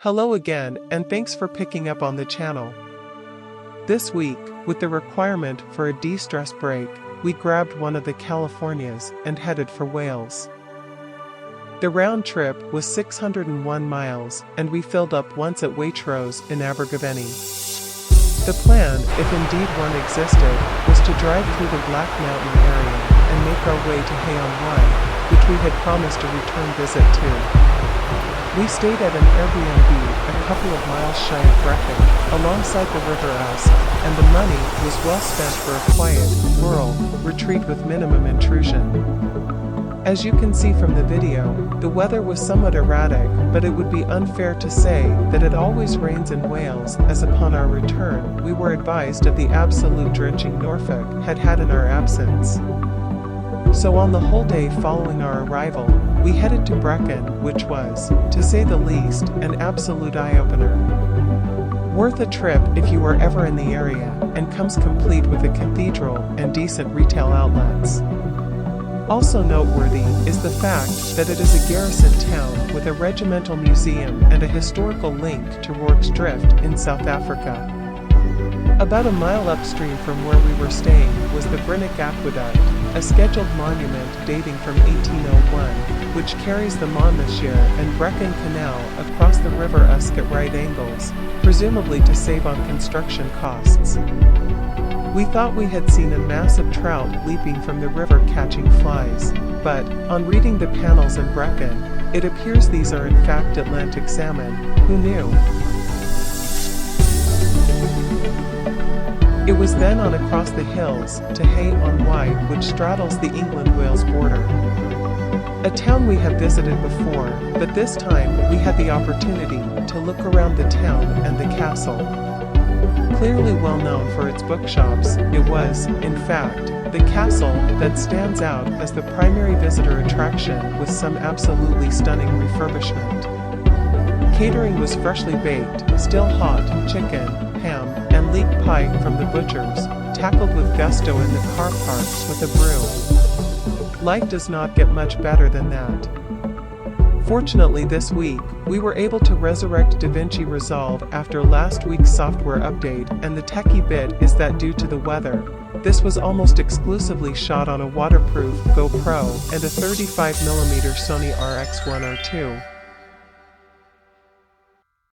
Hello again, and thanks for picking up on the channel. This week, with the requirement for a de-stress break, we grabbed one of the Californias and headed for Wales. The round trip was 601 miles, and we filled up once at Waitrose in Abergavenny. The plan, if indeed one existed, was to drive through the Black Mountain area and make our way to unwind, which we had promised a return visit to. We stayed at an Airbnb a couple of miles shy of Brecon, alongside the River Usk, and the money was well spent for a quiet, rural retreat with minimum intrusion. As you can see from the video, the weather was somewhat erratic, but it would be unfair to say that it always rains in Wales, as upon our return, we were advised of the absolute drenching Norfolk had had in our absence. So on the whole day following our arrival, we headed to Brecon, which was, to say the least, an absolute eye-opener. Worth a trip if you are ever in the area, and comes complete with a cathedral and decent retail outlets. Also noteworthy is the fact that it is a garrison town with a regimental museum and a historical link to Rorke's Drift in South Africa. About a mile upstream from where we were staying was the Brynick Aqueduct, a scheduled monument dating from 1801, which carries the Monmouthshire and Brecon Canal across the River Usk at right angles, presumably to save on construction costs. We thought we had seen a massive trout leaping from the river catching flies, but, on reading the panels in Brecon, it appears these are in fact Atlantic salmon. Who knew? It was then on across the hills to unwind, which straddles the England-Wales border. A town we have visited before, but this time we had the opportunity to look around the town and the castle. Clearly well known for its bookshops, it was, in fact, the castle that stands out as the primary visitor attraction with some absolutely stunning refurbishment. Catering was freshly baked, still hot, chicken, ham, and leek pie from the butchers, tackled with gusto in the car parks with a brew. Life does not get much better than that. Fortunately this week, we were able to resurrect DaVinci Resolve after last week's software update, and the techie bit is that due to the weather, this was almost exclusively shot on a waterproof GoPro and a 35mm Sony RX102.